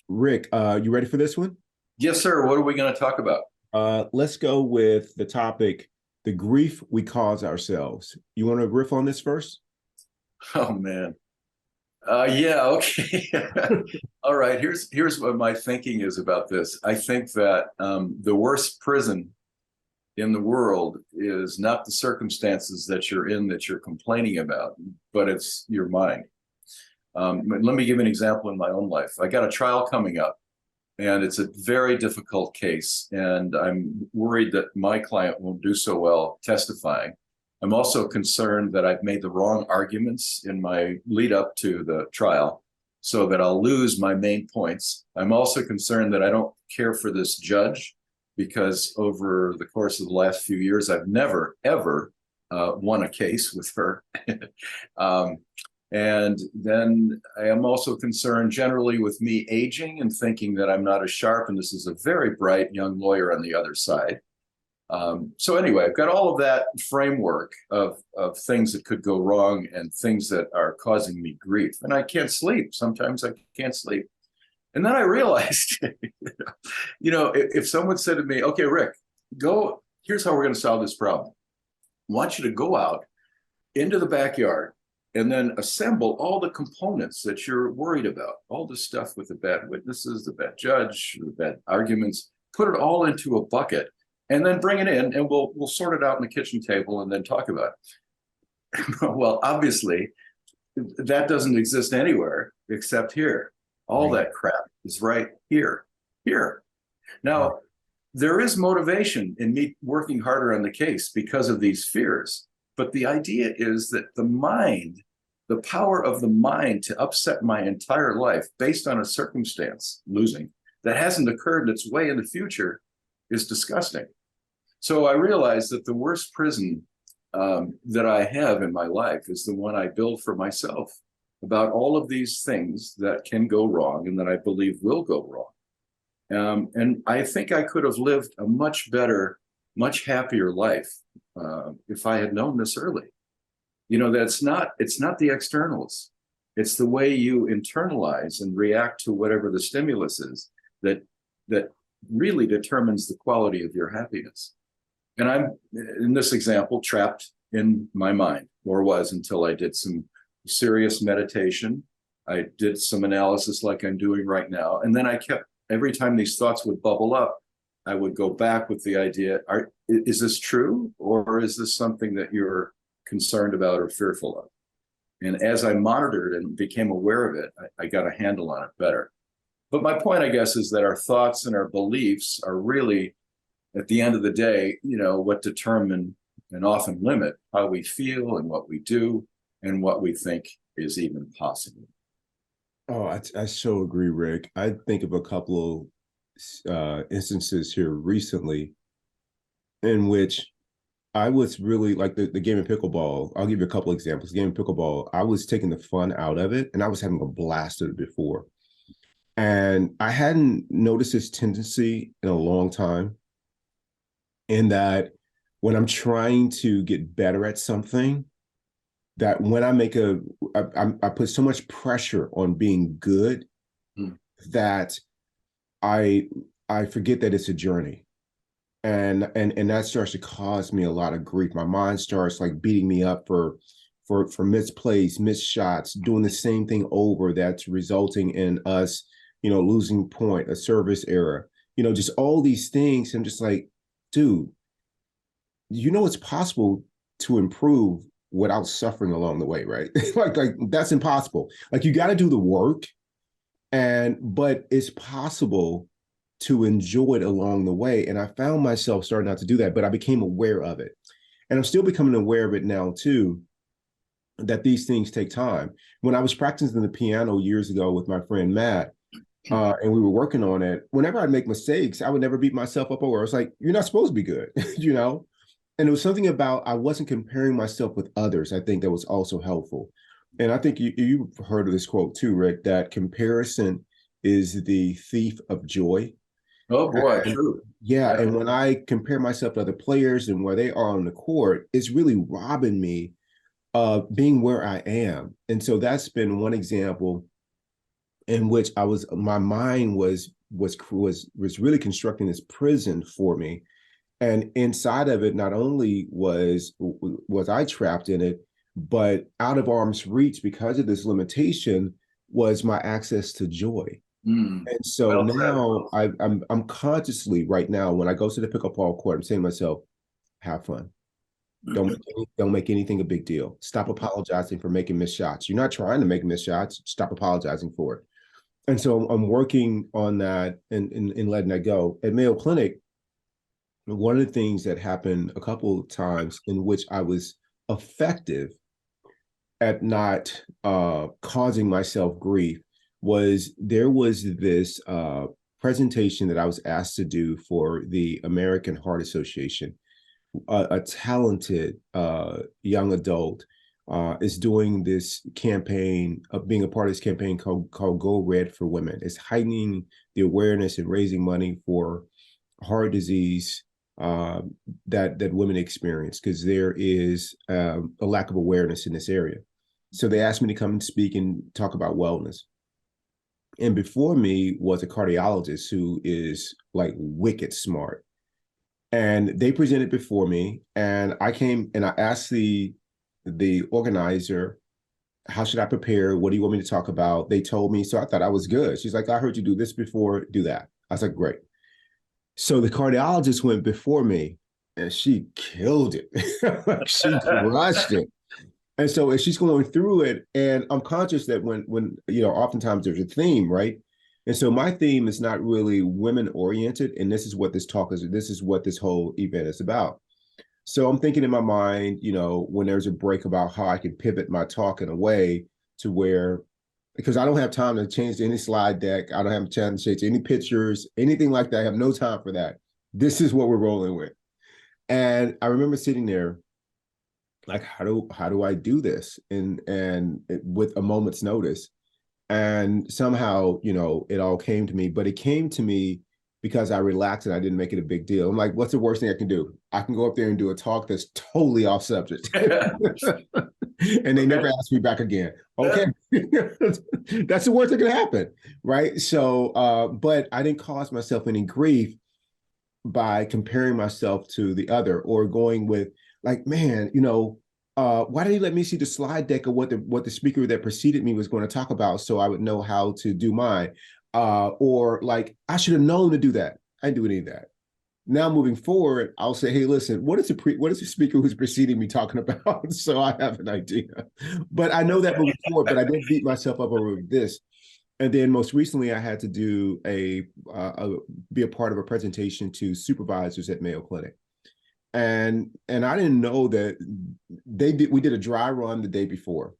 Rick, you ready for this one? Yes, sir. What are we going to talk about? Let's go with the topic, the grief we cause ourselves. You want to riff on this first? Oh man. Yeah, okay. All right. Here's what my thinking is about this. I think that the worst prison in the world is not the circumstances that you're in that you're complaining about, but it's your mind. Let me give you an example in my own life. I got a trial coming up, and it's a very difficult case, and I'm worried that my client won't do so well testifying. I'm also concerned that I've made the wrong arguments in my lead up to the trial so that I'll lose my main points. I'm also concerned that I don't care for this judge because over the course of the last few years, I've never, ever won a case with her. um, and then I am also concerned generally with me aging and thinking that I'm not as sharp. And this is a very bright young lawyer on the other side. So anyway, I've got all of that framework of things that could go wrong and things that are causing me grief. And I can't sleep. Sometimes I can't sleep. And then I realized, if someone said to me, okay, Rick, go, here's how we're going to solve this problem. I want you to go out into the backyard and then assemble all the components that you're worried about, all the stuff with the bad witnesses, the bad judge, the bad arguments, put it all into a bucket and then bring it in and we'll sort it out on the kitchen table and then talk about it. Well, obviously, that doesn't exist anywhere except here. All Right. that crap is right here. Here. Right. Now, there is motivation in me working harder on the case because of these fears. But the idea is that the mind, the power of the mind to upset my entire life based on a circumstance, losing, that hasn't occurred and it's way in the future is disgusting. So I realized that the worst prison that I have in my life is the one I build for myself about all of these things that can go wrong and that I believe will go wrong. And I think I could have lived a much better, much happier life if I had known this early. It's not the externals. It's the way you internalize and react to whatever the stimulus is that that really determines the quality of your happiness. And I'm, in this example, trapped in my mind, or was until I did some serious meditation. I did some analysis like I'm doing right now. And then I kept, every time these thoughts would bubble up, I would go back with the idea, is this true? Or is this something that you're concerned about or fearful of? And as I monitored and became aware of it, I got a handle on it better. But my point, I guess, is that our thoughts and our beliefs are really, at the end of the day, what determine and often limit how we feel and what we do and what we think is even possible. Oh, I so agree, Rick. I think of a couple of instances here recently in which I was really like the game of pickleball. I'll give you a couple examples. The game of pickleball, I was taking the fun out of it and I was having a blast at it before. And I hadn't noticed this tendency in a long time, in that when I'm trying to get better at something, that when I make I put so much pressure on being good Mm. that I I forget that it's a journey. And that starts to cause me a lot of grief. My mind starts like beating me up for misplays, missed shots, doing the same thing over that's resulting in us, losing point, a service error, just all these things. I'm just like, dude, it's possible to improve without suffering along the way, right? like that's impossible. Like you got to do the work, but it's possible to enjoy it along the way. And I found myself starting not to do that, but I became aware of it. And I'm still becoming aware of it now too, that these things take time. When I was practicing the piano years ago with my friend Matt, and we were working on it, whenever I make mistakes, I would never beat myself up over. It's like, you're not supposed to be good, And it was something about, I wasn't comparing myself with others. I think that was also helpful. And I think you've heard of this quote too, Rick, that comparison is the thief of joy. Oh boy, And true. yeah, Yeah. and when I compare myself to other players and where they are on the court, it's really robbing me of being where I am. And so that's been one example in which my mind was really constructing this prison for me. And inside of it, not only was I trapped in it, but out of arm's reach because of this limitation was my access to joy. Mm. And so Well said. now I'm consciously right now when I go to the pickleball court, I'm saying to myself, have fun. Don't make anything a big deal. Stop apologizing for making missed shots. You're not trying to make missed shots. Stop apologizing for it. And so I'm working on that and letting that go. At Mayo Clinic, one of the things that happened a couple of times in which I was effective at not causing myself grief was there was this presentation that I was asked to do for the American Heart Association. A talented young adult is doing this campaign, being a part of this campaign called Go Red for Women. It's heightening the awareness and raising money for heart disease uh, that women experience because there is a lack of awareness in this area. So they asked me to come and speak and talk about wellness. And before me was a cardiologist who is like wicked smart. And they presented before me, and I came and I asked the organizer, how should I prepare? What do you want me to talk about? They told me, so I thought I was good. She's like, I heard you do this before, do that. I was like, great. So the cardiologist went before me and she killed it. She crushed it. And so as she's going through it, and I'm conscious that when oftentimes there's a theme, right? And so my theme is not really women oriented, and this is what this is what this whole event is about. So I'm thinking in my mind, when there's a break about how I can pivot my talk in a way to where, because I don't have time to change any slide deck, I don't have time to change any pictures, anything like that. I have no time for that. This is what we're rolling with. And I remember sitting there like, how do I do this? And with a moment's notice. And somehow, it all came to me, but it came to me because I relaxed and I didn't make it a big deal. I'm like, what's the worst thing I can do? I can go up there and do a talk that's totally off subject. And they never Okay. ask me back again. Okay. That's the worst that could happen. Right. So, but I didn't cause myself any grief by comparing myself to the other or going with like, man, why did he let me see the slide deck of what the speaker that preceded me was going to talk about so I would know how to do mine? Or like, I should have known to do that. I didn't do any of that. Now moving forward, I'll say, hey, listen, what is the speaker who's preceding me talking about? So I have an idea. But I know that moving forward, but I didn't beat myself up over this. And then most recently, I had to do be a part of a presentation to supervisors at Mayo Clinic, and I didn't know that we did a dry run the day before,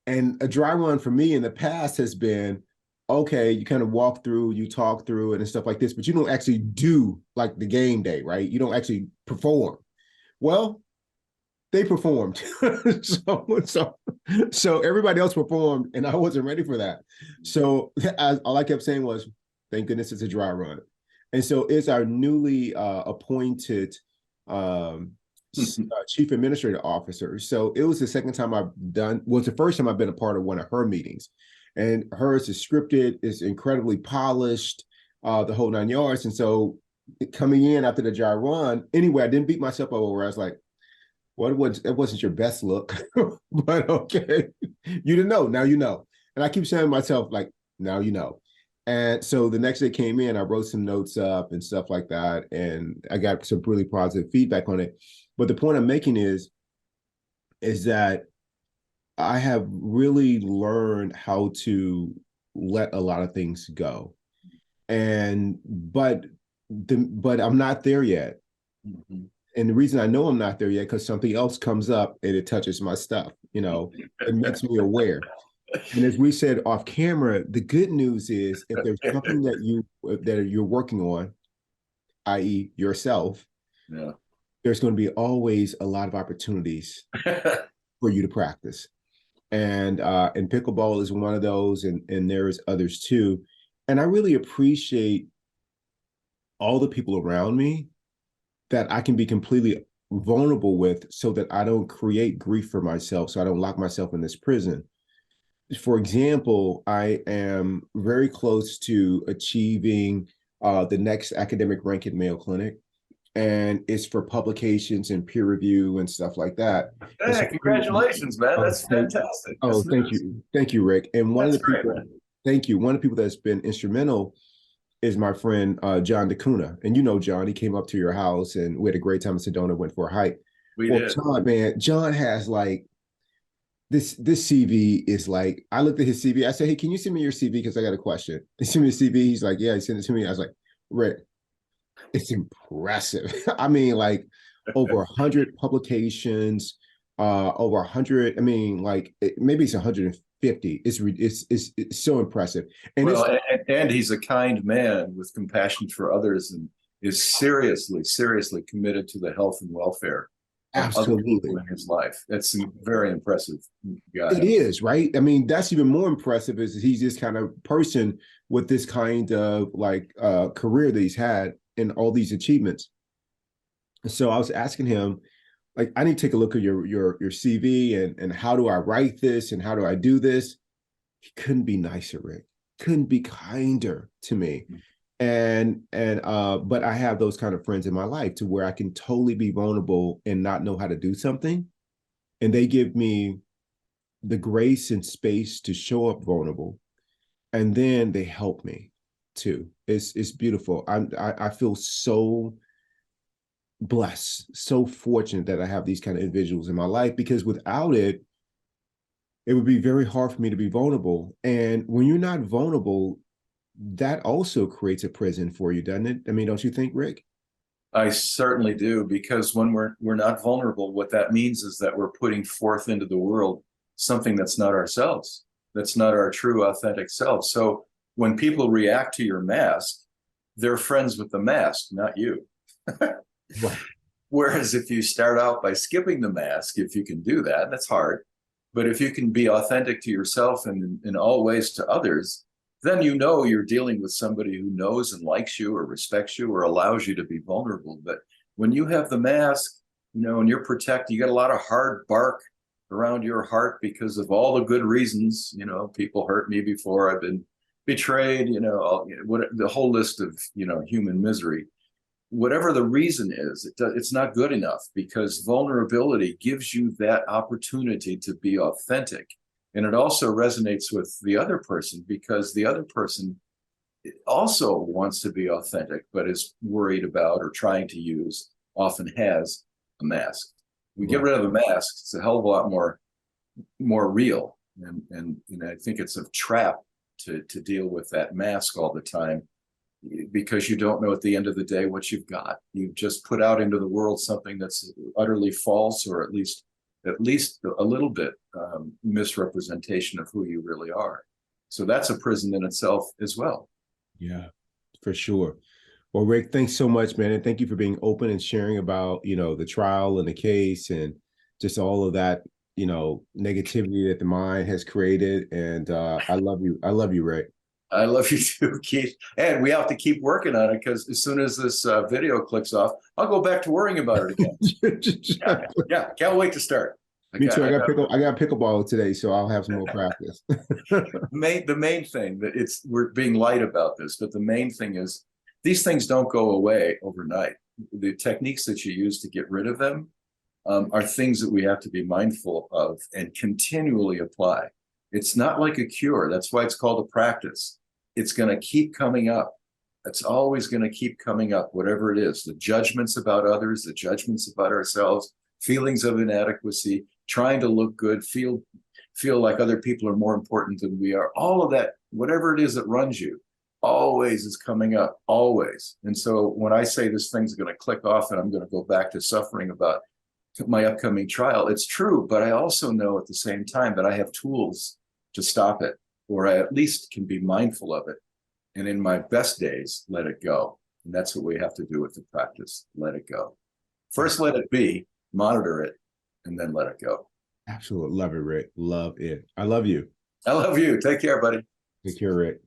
and a dry run for me in the past has been okay. You kind of walk through, you talk through, and stuff like this, but you don't actually do like the game day, right? You don't actually perform. Well, they performed. so, so everybody else performed, and I wasn't ready for that. So all I kept saying was, "Thank goodness it's a dry run." And so it's our newly appointed chief administrative officer. So it was the second time I've done. Was the first time I've been a part of one of her meetings, and hers is scripted, is incredibly polished, the whole 9 yards. And so coming in after the dry run, anyway, I didn't beat myself up over. I was like, well, it wasn't your best look, but okay. You didn't know. Now you know. And I keep saying to myself, like, now you know. And so the next day came in, I wrote some notes up and stuff like that. And I got some really positive feedback on it. But the point I'm making is that I have really learned how to let a lot of things go. And but I'm not there yet. Mhm. And the reason I know I'm not there yet, because something else comes up and it touches my stuff, it makes me aware. And as we said off camera, the good news is if there's something that you're working on, i.e., yourself, Yeah. there's going to be always a lot of opportunities for you to practice. And pickleball is one of those, and there's others too. And I really appreciate all the people around me that I can be completely vulnerable with so that I don't create grief for myself, so I don't lock myself in this prison. For example, I am very close to achieving the next academic rank at Mayo Clinic, and it's for publications and peer review and stuff like that. And Hey, so, congratulations, man. oh, That's fantastic. That's news. thank you, Rick. And one of That's the great, people, man. thank you. One of the people that's been instrumental is my friend John DeCuna, and you know John. He came up to your house, and we had a great time in Sedona. Went for a hike. We Well, did. John, man, John has like this CV is like, I looked at his CV. I said, hey, can you send me your CV? Because I got a question. He sent me the CV. He's like, yeah, he sent it to me. I was like, Rick, it's impressive. I mean, like over 100 publications, over 100. I mean, like maybe it's 150. It's so impressive. And Well, it's and he's a kind man with compassion for others and is seriously, seriously committed to the health and welfare of other people absolutely, in his life. That's a very impressive it guy. is, right? I mean, that's even more impressive is he's this kind of person with this kind of like career that he's had and all these achievements. So I was asking him, like, I need to take a look at your CV and how do I write this and how do I do this? He couldn't be nicer, Rick. Couldn't be kinder to me. And but I have those kind of friends in my life to where I can totally be vulnerable and not know how to do something. And they give me the grace and space to show up vulnerable. And then they help me too. It's beautiful. I feel so blessed, so fortunate that I have these kind of individuals in my life because without it, it would be very hard for me to be vulnerable. And when you're not vulnerable, that also creates a prison for you, doesn't it? I mean, don't you think, Rick? I certainly do, because when we're not vulnerable, what that means is that we're putting forth into the world something that's not ourselves, that's not our true authentic self. So when people react to your mask, they're friends with the mask, not you. Right. Whereas if you start out by skipping the mask, if you can do that, that's hard. But if you can be authentic to yourself and in all ways to others, then you know you're dealing with somebody who knows and likes you or respects you or allows you to be vulnerable. But when you have the mask, and you're protected, you got a lot of hard bark around your heart because of all the good reasons. People hurt me before, I've been betrayed, the whole list of, human misery. Whatever the reason is, it's not good enough, because vulnerability gives you that opportunity to be authentic. And it also resonates with the other person, because the other person also wants to be authentic, but is worried about or trying to use, often has a mask. We get Right. rid of the mask, it's a hell of a lot more real. And I think it's a trap to deal with that mask all the time, because you don't know at the end of the day what you've got. You've just put out into the world something that's utterly false, or at least a little bit misrepresentation of who you really are. So that's a prison in itself as well. Yeah, for sure. Well, Rick, thanks so much, man. And thank you for being open and sharing about, the trial and the case and just all of that, negativity that the mind has created. And I love you. I love you, Rick. I love you too, Keith. And we have to keep working on it, because as soon as this video clicks off, I'll go back to worrying about it again. Yeah, yeah, can't wait to start. Me too. I got I got pickleball today, so I'll have some more practice. the main thing that we're being light about this, but the main thing is these things don't go away overnight. The techniques that you use to get rid of them are things that we have to be mindful of and continually apply. It's not like a cure. That's why it's called a practice. It's going to keep coming up. It's always going to keep coming up, whatever it is. The judgments about others, the judgments about ourselves, feelings of inadequacy, trying to look good, feel like other people are more important than we are. All of that, whatever it is that runs you, always is coming up, always. And so when I say this thing's going to click off and I'm going to go back to suffering about my upcoming trial, it's true. But I also know at the same time that I have tools to stop it, or I at least can be mindful of it. And in my best days, let it go. And that's what we have to do with the practice. Let it go. First, let it be, monitor it, and then let it go. Absolutely. Love it, Rick. Love it. I love you. I love you. Take care, buddy. Take care, Rick.